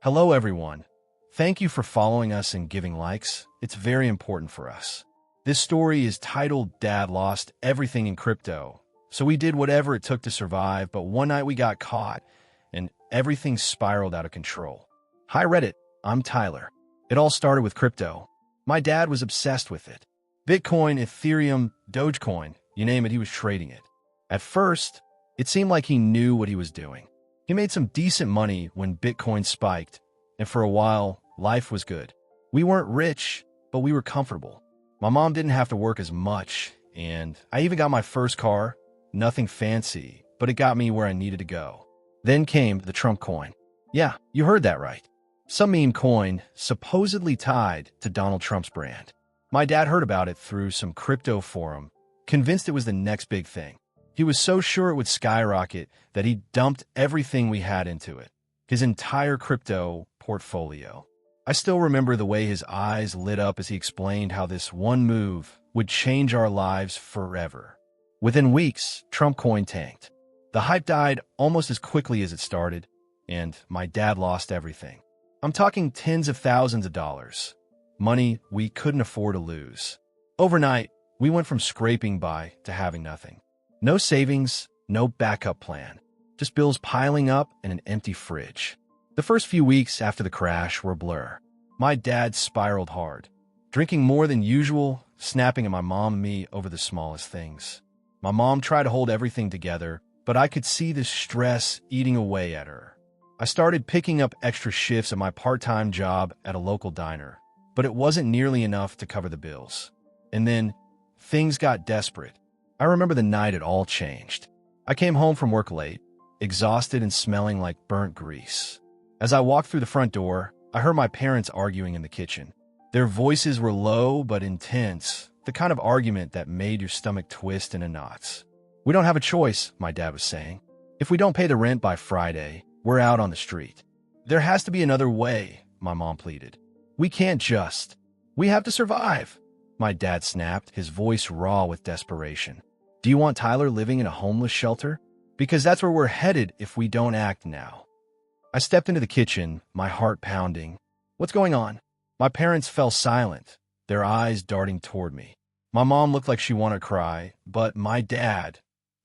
Hello, everyone. Thank you for following us and giving likes. It's very important for us. This story is titled Dad Lost Everything in Crypto. So we did whatever it took to survive, but one night we got caught and everything spiraled out of control. Hi, Reddit. I'm Tyler. It all started with crypto. My dad was obsessed with it. Bitcoin, Ethereum, Dogecoin, you name it, he was trading it. At first, it seemed like he knew what he was doing. He made some decent money when Bitcoin spiked, and for a while, life was good. We weren't rich, but we were comfortable. My mom didn't have to work as much, and I even got my first car. Nothing fancy, but it got me where I needed to go. Then came the Trump coin. Yeah, you heard that right. Some meme coin supposedly tied to Donald Trump's brand. My dad heard about it through some crypto forum, convinced it was the next big thing. He was so sure it would skyrocket that he dumped everything we had into it, his entire crypto portfolio. I still remember the way his eyes lit up as he explained how this one move would change our lives forever. Within weeks, Trump coin tanked. The hype died almost as quickly as it started, and my dad lost everything. I'm talking tens of thousands of dollars, money we couldn't afford to lose. Overnight, we went from scraping by to having nothing. No savings, no backup plan, just bills piling up and an empty fridge. The first few weeks after the crash were a blur. My dad spiraled hard, drinking more than usual, snapping at my mom and me over the smallest things. My mom tried to hold everything together, but I could see the stress eating away at her. I started picking up extra shifts at my part-time job at a local diner, but it wasn't nearly enough to cover the bills. And then, things got desperate. I remember the night it all changed. I came home from work late, exhausted and smelling like burnt grease. As I walked through the front door, I heard my parents arguing in the kitchen. Their voices were low but intense, the kind of argument that made your stomach twist into knots. "We don't have a choice," my dad was saying. "If we don't pay the rent by Friday, we're out on the street." "There has to be another way," my mom pleaded. "We can't just. We have to survive." My dad snapped, his voice raw with desperation. "Do you want Tyler living in a homeless shelter? Because that's where we're headed if we don't act now." I stepped into the kitchen, my heart pounding. "What's going on?" My parents fell silent, their eyes darting toward me. My mom looked like she wanted to cry, but my dad,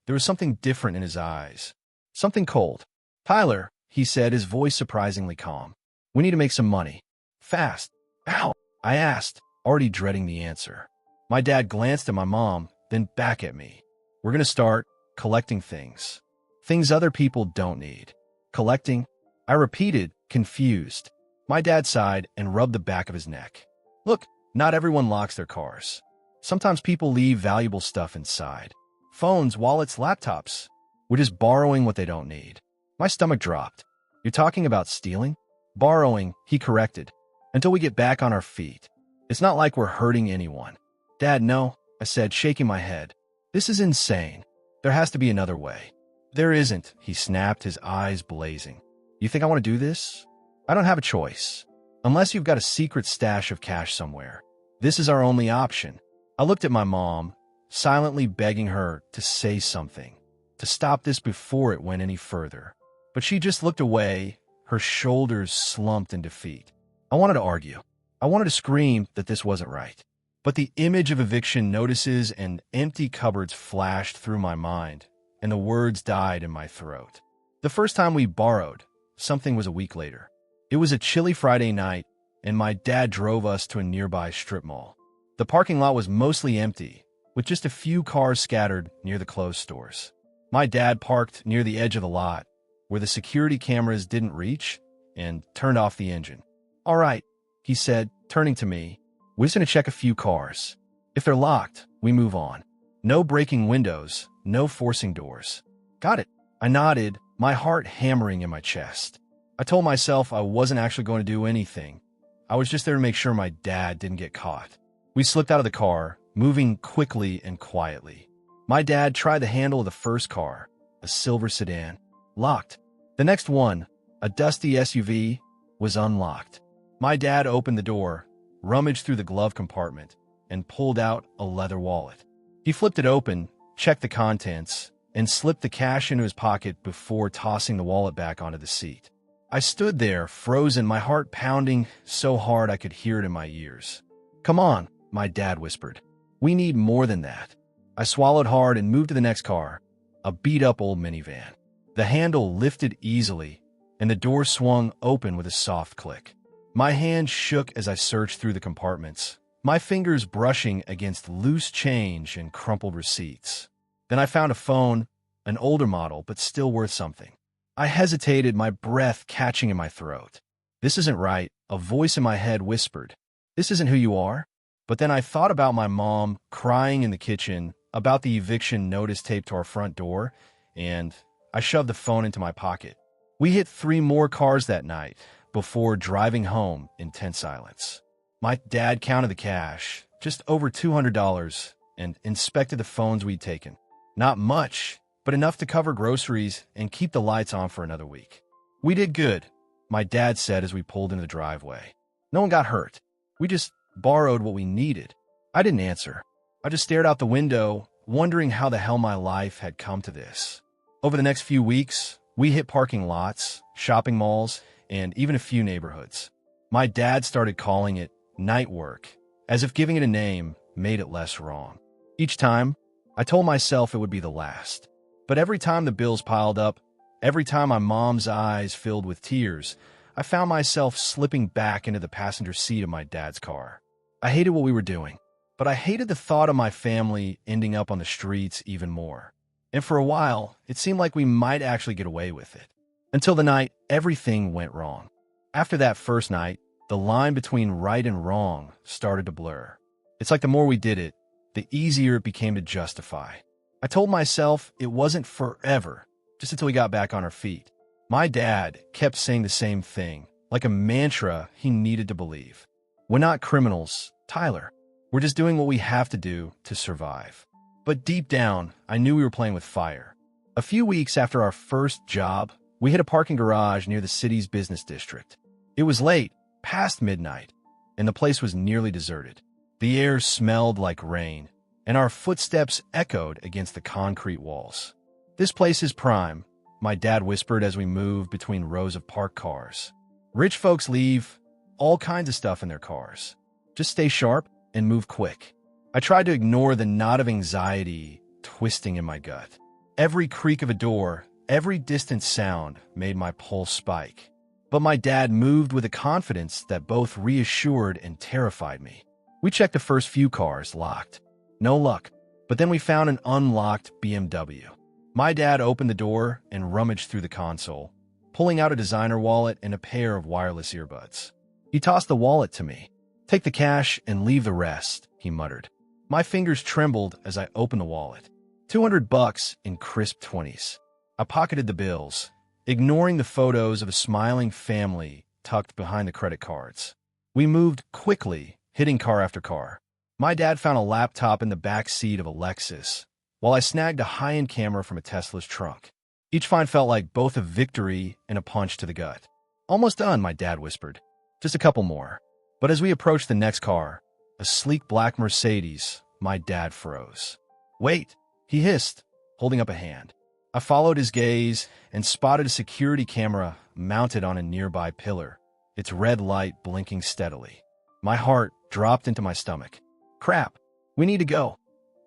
there was something different in his eyes. Something cold. "Tyler," he said, his voice surprisingly calm. "We need to make some money. Fast." "How?" I asked, already dreading the answer. My dad glanced at my mom, then back at me. "We're going to start collecting things. Things other people don't need." "Collecting?" I repeated, confused. My dad sighed and rubbed the back of his neck. "Look, not everyone locks their cars. Sometimes people leave valuable stuff inside. Phones, wallets, laptops. We're just borrowing what they don't need." My stomach dropped. "You're talking about stealing?" "Borrowing," he corrected, "until we get back on our feet. It's not like we're hurting anyone." "Dad, no," I said, shaking my head. "This is insane. There has to be another way." "There isn't," he snapped, his eyes blazing. "You think I want to do this? I don't have a choice. Unless you've got a secret stash of cash somewhere. This is our only option." I looked at my mom, silently begging her to say something, to stop this before it went any further. But she just looked away, her shoulders slumped in defeat. I wanted to argue. I wanted to scream that this wasn't right. But the image of eviction notices and empty cupboards flashed through my mind, and the words died in my throat. The first time we borrowed, something was a week later. It was a chilly Friday night, and my dad drove us to a nearby strip mall. The parking lot was mostly empty, with just a few cars scattered near the closed stores. My dad parked near the edge of the lot, where the security cameras didn't reach, and turned off the engine. "All right," he said, turning to me. "We're just going to check a few cars. If they're locked, we move on. No breaking windows, no forcing doors." "Got it." I nodded, my heart hammering in my chest. I told myself I wasn't actually going to do anything. I was just there to make sure my dad didn't get caught. We slipped out of the car, moving quickly and quietly. My dad tried the handle of the first car, a silver sedan. Locked. The next one, a dusty SUV, was unlocked. My dad opened the door, rummaged through the glove compartment, and pulled out a leather wallet. He flipped it open, checked the contents, and slipped the cash into his pocket before tossing the wallet back onto the seat. I stood there, frozen, my heart pounding so hard I could hear it in my ears. "Come on," my dad whispered. "We need more than that." I swallowed hard and moved to the next car, a beat-up old minivan. The handle lifted easily, and the door swung open with a soft click. My hand shook as I searched through the compartments, my fingers brushing against loose change and crumpled receipts. Then I found a phone, an older model, but still worth something. I hesitated, my breath catching in my throat. "This isn't right," a voice in my head whispered. "This isn't who you are." But then I thought about my mom crying in the kitchen, about the eviction notice taped to our front door, and I shoved the phone into my pocket. We hit 3 more cars that night before driving home in tense silence. My dad counted the cash, just over $200, and inspected the phones we'd taken. Not much, but enough to cover groceries and keep the lights on for another week. "We did good," my dad said as we pulled into the driveway. "No one got hurt. We just borrowed what we needed." I didn't answer. I just stared out the window, wondering how the hell my life had come to this. Over the next few weeks, we hit parking lots, shopping malls, and even a few neighborhoods. My dad started calling it night work, as if giving it a name made it less wrong. Each time, I told myself it would be the last. But every time the bills piled up, every time my mom's eyes filled with tears, I found myself slipping back into the passenger seat of my dad's car. I hated what we were doing, but I hated the thought of my family ending up on the streets even more. And for a while, it seemed like we might actually get away with it. Until the night everything went wrong. After that first night, the line between right and wrong started to blur. It's like the more we did it, the easier it became to justify. I told myself it wasn't forever, just until we got back on our feet. My dad kept saying the same thing, like a mantra he needed to believe. "We're not criminals, Tyler. We're just doing what we have to do to survive." But deep down, I knew we were playing with fire. A few weeks after our first job, we hit a parking garage near the city's business district. It was late, past midnight, and the place was nearly deserted. The air smelled like rain, and our footsteps echoed against the concrete walls. "This place is prime," my dad whispered as we moved between rows of parked cars. "Rich folks leave all kinds of stuff in their cars. Just stay sharp and move quick." I tried to ignore the knot of anxiety twisting in my gut. Every creak of a door, every distant sound made my pulse spike. But my dad moved with a confidence that both reassured and terrified me. We checked the first few cars, locked. No luck. But then we found an unlocked BMW. My dad opened the door and rummaged through the console, pulling out a designer wallet and a pair of wireless earbuds. He tossed the wallet to me. "Take the cash and leave the rest," he muttered. My fingers trembled as I opened the wallet. $200 in crisp 20s. I pocketed the bills, ignoring the photos of a smiling family tucked behind the credit cards. We moved quickly, hitting car after car. My dad found a laptop in the back seat of a Lexus, while I snagged a high-end camera from a Tesla's trunk. Each find felt like both a victory and a punch to the gut. "Almost done," my dad whispered. "Just a couple more." But as we approached the next car, a sleek black Mercedes, my dad froze. "Wait," he hissed, holding up a hand. I followed his gaze and spotted a security camera mounted on a nearby pillar, its red light blinking steadily. My heart dropped into my stomach. "Crap, we need to go,"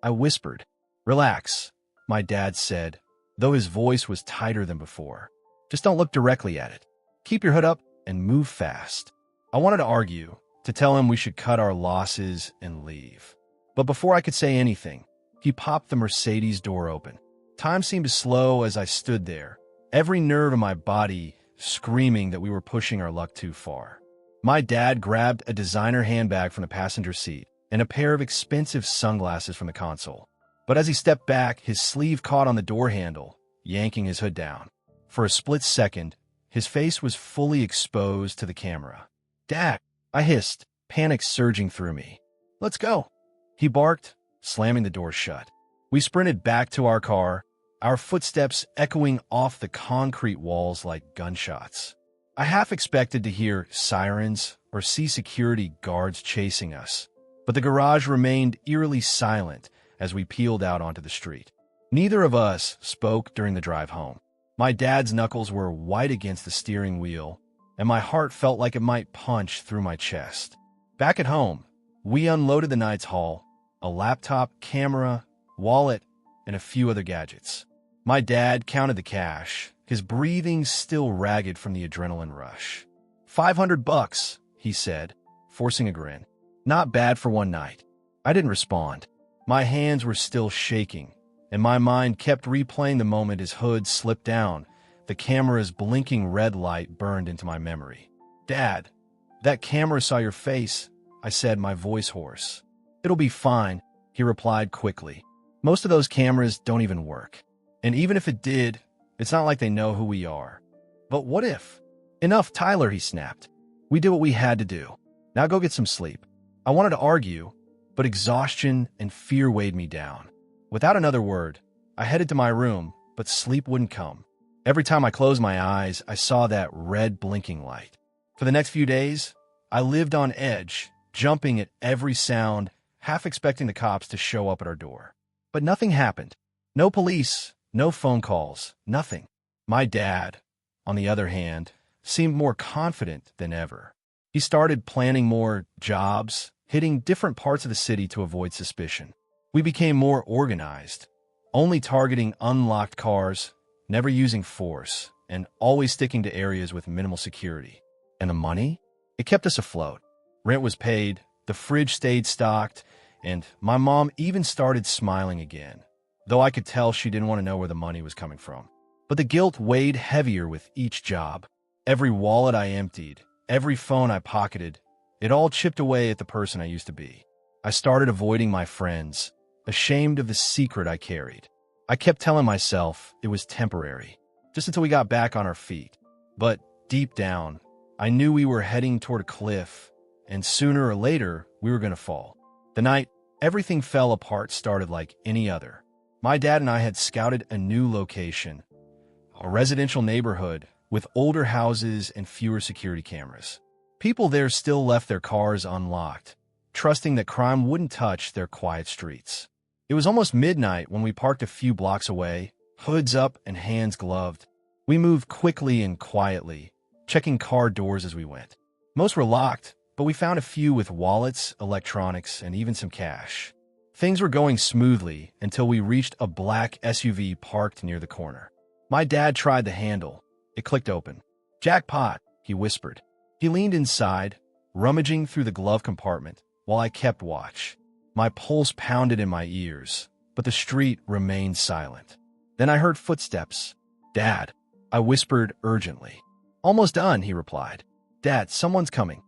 I whispered. "Relax," my dad said, though his voice was tighter than before. "Just don't look directly at it. Keep your hood up and move fast." I wanted to argue, to tell him we should cut our losses and leave. But before I could say anything, he popped the Mercedes door open. Time seemed to slow as I stood there, every nerve in my body screaming that we were pushing our luck too far. My dad grabbed a designer handbag from the passenger seat and a pair of expensive sunglasses from the console. But as he stepped back, his sleeve caught on the door handle, yanking his hood down. For a split second, his face was fully exposed to the camera. "Dad," I hissed, panic surging through me. "Let's go," he barked, slamming the door shut. We sprinted back to our car, our footsteps echoing off the concrete walls like gunshots. I half expected to hear sirens or see security guards chasing us, but the garage remained eerily silent as we peeled out onto the street. Neither of us spoke during the drive home. My dad's knuckles were white against the steering wheel, and my heart felt like it might punch through my chest. Back at home, we unloaded the night's haul: a laptop, camera, wallet, and a few other gadgets. My dad counted the cash, his breathing still ragged from the adrenaline rush. $500, he said, forcing a grin. Not bad for one night. I didn't respond. My hands were still shaking, and my mind kept replaying the moment his hood slipped down. The camera's blinking red light burned into my memory. Dad, that camera saw your face, I said, my voice hoarse. It'll be fine, he replied quickly. Most of those cameras don't even work. And even if it did, it's not like they know who we are. But what if? Enough, Tyler, he snapped. We did what we had to do. Now go get some sleep. I wanted to argue, but exhaustion and fear weighed me down. Without another word, I headed to my room, but sleep wouldn't come. Every time I closed my eyes, I saw that red blinking light. For the next few days, I lived on edge, jumping at every sound, half expecting the cops to show up at our door. But nothing happened. No police, no phone calls, nothing. My dad, on the other hand, seemed more confident than ever. He started planning more jobs, hitting different parts of the city to avoid suspicion. We became more organized, only targeting unlocked cars, never using force, and always sticking to areas with minimal security. And the money? It kept us afloat. Rent was paid, the fridge stayed stocked, and my mom even started smiling again, though I could tell she didn't want to know where the money was coming from. But the guilt weighed heavier with each job. Every wallet I emptied, every phone I pocketed, it all chipped away at the person I used to be. I started avoiding my friends, ashamed of the secret I carried. I kept telling myself it was temporary, just until we got back on our feet. But deep down, I knew we were heading toward a cliff, and sooner or later, we were going to fall. The night everything fell apart started like any other. My dad and I had scouted a new location, a residential neighborhood with older houses and fewer security cameras. People there still left their cars unlocked, trusting that crime wouldn't touch their quiet streets. It was almost midnight when we parked a few blocks away, hoods up and hands gloved. We moved quickly and quietly, checking car doors as we went. Most were locked, but we found a few with wallets, electronics, and even some cash. Things were going smoothly until we reached a black SUV parked near the corner. My dad tried the handle. It clicked open. "Jackpot," he whispered. He leaned inside, rummaging through the glove compartment, while I kept watch. My pulse pounded in my ears, but the street remained silent. Then I heard footsteps. "Dad," I whispered urgently. "Almost done," he replied. "Dad, someone's coming."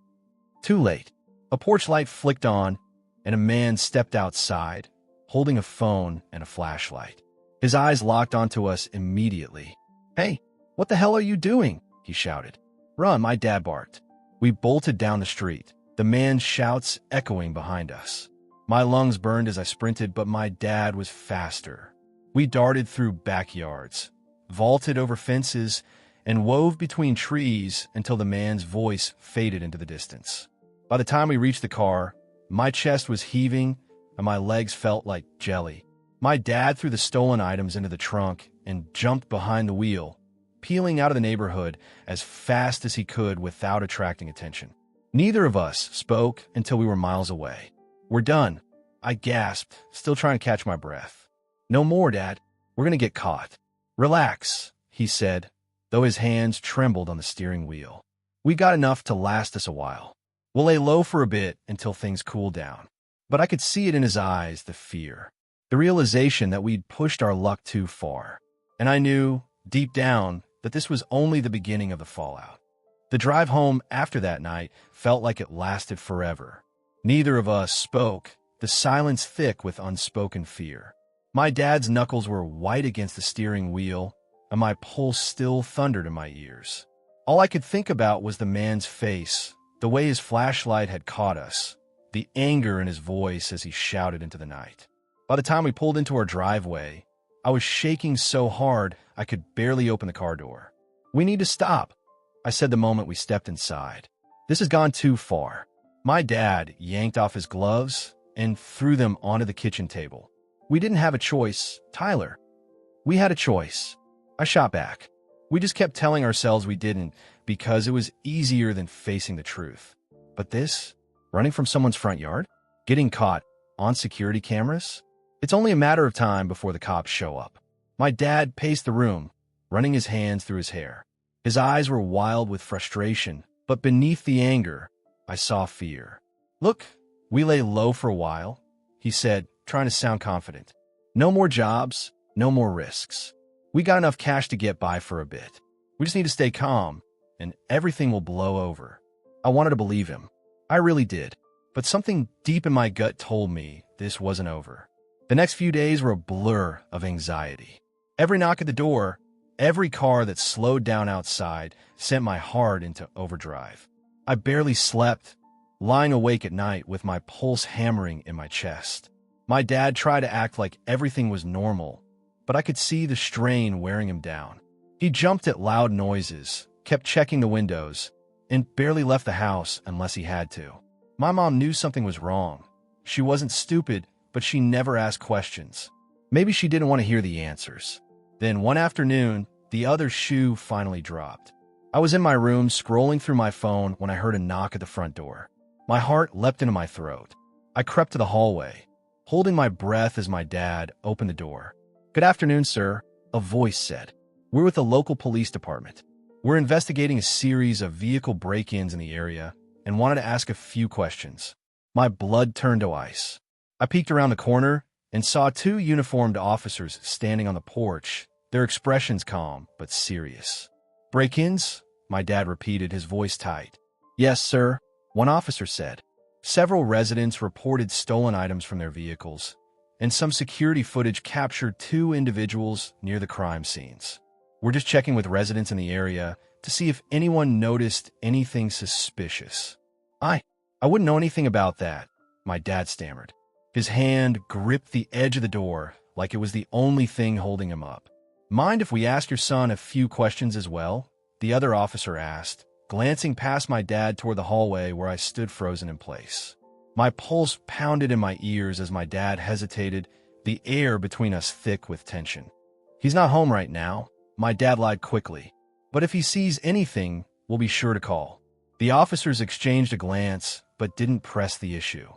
Too late. A porch light flicked on, and a man stepped outside, holding a phone and a flashlight. His eyes locked onto us immediately. "Hey, what the hell are you doing?" he shouted. "Run," my dad barked. We bolted down the street, the man's shouts echoing behind us. My lungs burned as I sprinted, but my dad was faster. We darted through backyards, vaulted over fences, and wove between trees until the man's voice faded into the distance. By the time we reached the car, my chest was heaving and my legs felt like jelly. My dad threw the stolen items into the trunk and jumped behind the wheel, peeling out of the neighborhood as fast as he could without attracting attention. Neither of us spoke until we were miles away. "We're done," I gasped, still trying to catch my breath. "No more, Dad. We're going to get caught." "Relax," he said, though his hands trembled on the steering wheel. "We got enough to last us a while. We'll lay low for a bit until things cool down." But I could see it in his eyes, the fear, the realization that we'd pushed our luck too far. And I knew, deep down, that this was only the beginning of the fallout. The drive home after that night felt like it lasted forever. Neither of us spoke, the silence thick with unspoken fear. My dad's knuckles were white against the steering wheel, and my pulse still thundered in my ears. All I could think about was the man's face, the way his flashlight had caught us, the anger in his voice as he shouted into the night. By the time we pulled into our driveway, I was shaking so hard I could barely open the car door. "We need to stop," I said the moment we stepped inside. "This has gone too far." My dad yanked off his gloves and threw them onto the kitchen table. "We didn't have a choice, Tyler." "We had a choice," I shot back. We just kept telling ourselves we didn't because it was easier than facing the truth. But this, running from someone's front yard, getting caught on security cameras, it's only a matter of time before the cops show up. My dad paced the room, running his hands through his hair. His eyes were wild with frustration, but beneath the anger, I saw fear. "Look, we lay low for a while," he said, trying to sound confident. "No more jobs, no more risks. We got enough cash to get by for a bit. We just need to stay calm, and everything will blow over." I wanted to believe him. I really did. But something deep in my gut told me this wasn't over. The next few days were a blur of anxiety. Every knock at the door, every car that slowed down outside sent my heart into overdrive. I barely slept, lying awake at night with my pulse hammering in my chest. My dad tried to act like everything was normal, but I could see the strain wearing him down. He jumped at loud noises, kept checking the windows, and barely left the house unless he had to. My mom knew something was wrong. She wasn't stupid, but she never asked questions. Maybe she didn't want to hear the answers. Then one afternoon, the other shoe finally dropped. I was in my room scrolling through my phone when I heard a knock at the front door. My heart leapt into my throat. I crept to the hallway, holding my breath as my dad opened the door. "Good afternoon, sir," a voice said. "We're with the local police department. We're investigating a series of vehicle break-ins in the area and wanted to ask a few questions." My blood turned to ice. I peeked around the corner and saw two uniformed officers standing on the porch, their expressions calm but serious. "Break-ins?" my dad repeated, his voice tight. "Yes, sir," one officer said. Several residents reported stolen items from their vehicles, and some security footage captured two individuals near the crime scenes. "We're just checking with residents in the area to see if anyone noticed anything suspicious." I wouldn't know anything about that," my dad stammered. His hand gripped the edge of the door like it was the only thing holding him up. "Mind if we ask your son a few questions as well?" the other officer asked, glancing past my dad toward the hallway where I stood frozen in place. My pulse pounded in my ears as my dad hesitated, the air between us thick with tension. "He's not home right now," my dad lied quickly. "But if he sees anything, we'll be sure to call." The officers exchanged a glance, but didn't press the issue.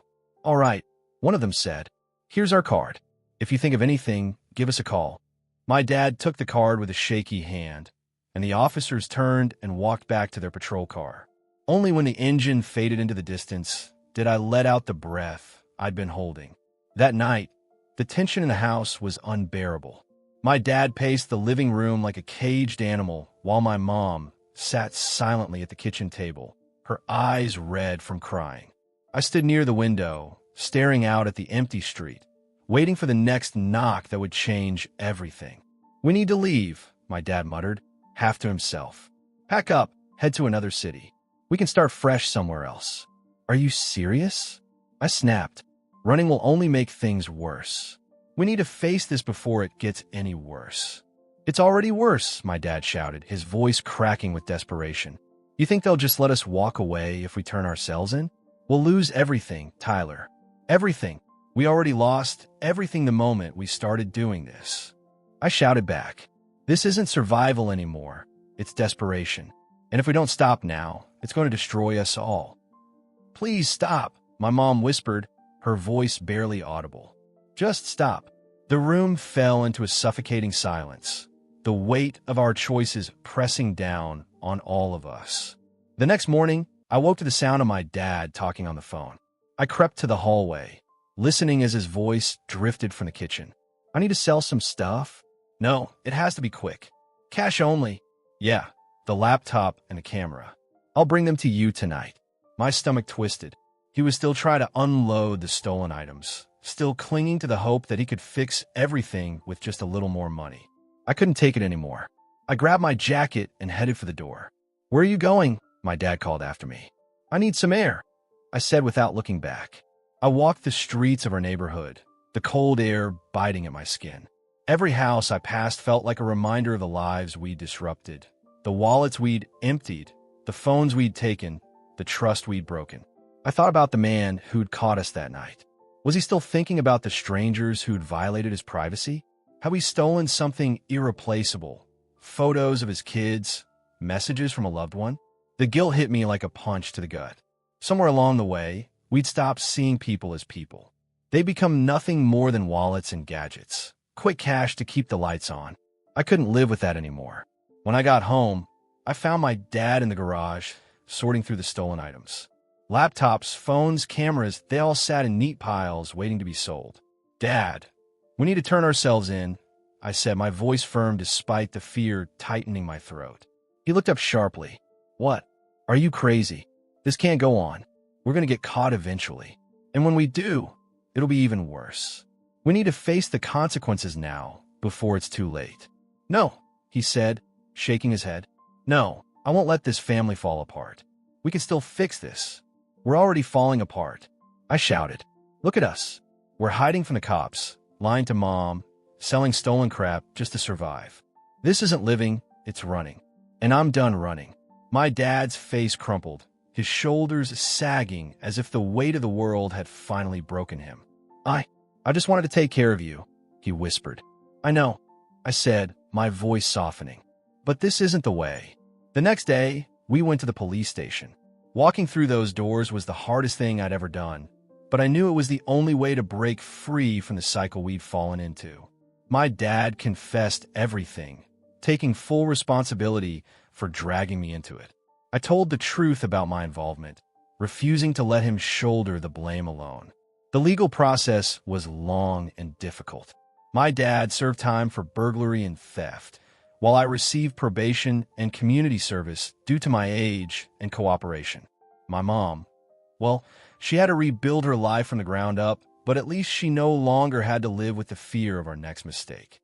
"All right," one of them said. "Here's our card. If you think of anything, give us a call." My dad took the card with a shaky hand, and the officers turned and walked back to their patrol car. Only when the engine faded into the distance did I let out the breath I'd been holding. That night, the tension in the house was unbearable. My dad paced the living room like a caged animal while my mom sat silently at the kitchen table, her eyes red from crying. I stood near the window, staring out at the empty street, waiting for the next knock that would change everything. "We need to leave," my dad muttered, half to himself. "Pack up, head to another city. We can start fresh somewhere else." "Are you serious?" I snapped. "Running will only make things worse. We need to face this before it gets any worse." "It's already worse," my dad shouted, his voice cracking with desperation. "You think they'll just let us walk away if we turn ourselves in? We'll lose everything, Tyler. Everything. We already lost everything the moment we started doing this." I shouted back. "This isn't survival anymore. It's desperation. And if we don't stop now, it's going to destroy us all." "Please stop," my mom whispered, her voice barely audible. "Just stop." The room fell into a suffocating silence, the weight of our choices pressing down on all of us. The next morning, I woke to the sound of my dad talking on the phone. I crept to the hallway, listening as his voice drifted from the kitchen. "I need to sell some stuff." "No, it has to be quick. Cash only." "Yeah, the laptop and the camera. I'll bring them to you tonight." My stomach twisted. He was still trying to unload the stolen items, still clinging to the hope that he could fix everything with just a little more money. I couldn't take it anymore. I grabbed my jacket and headed for the door. "Where are you going?" my dad called after me. "I need some air," I said without looking back. I walked the streets of our neighborhood, the cold air biting at my skin. Every house I passed felt like a reminder of the lives we'd disrupted, the wallets we'd emptied, the phones we'd taken, the trust we'd broken. I thought about the man who'd caught us that night. Was he still thinking about the strangers who'd violated his privacy? Had we stolen something irreplaceable, photos of his kids, messages from a loved one. The guilt hit me like a punch to the gut. Somewhere along the way, we'd stopped seeing people as people. They become nothing more than wallets and gadgets. Quick cash to keep the lights on. I couldn't live with that anymore. When I got home, I found my dad in the garage, sorting through the stolen items. Laptops, phones, cameras, they all sat in neat piles waiting to be sold. "Dad, we need to turn ourselves in," I said, my voice firm despite the fear tightening my throat. He looked up sharply. "What? Are you crazy? This can't go on. We're going to get caught eventually. And when we do, it'll be even worse. We need to face the consequences now, before it's too late." "No," he said, shaking his head. "No, I won't let this family fall apart. We can still fix this. We're already falling apart." I shouted. "Look at us. We're hiding from the cops, lying to Mom, selling stolen crap just to survive. This isn't living, it's running. And I'm done running." My dad's face crumpled, his shoulders sagging as if the weight of the world had finally broken him. I just wanted to take care of you," he whispered. "I know," I said, my voice softening. "But this isn't the way." The next day, we went to the police station. Walking through those doors was the hardest thing I'd ever done, but I knew it was the only way to break free from the cycle we'd fallen into. My dad confessed everything, taking full responsibility for dragging me into it. I told the truth about my involvement, refusing to let him shoulder the blame alone. The legal process was long and difficult. My dad served time for burglary and theft, while I received probation and community service due to my age and cooperation. My mom, well, she had to rebuild her life from the ground up, but at least she no longer had to live with the fear of our next mistake.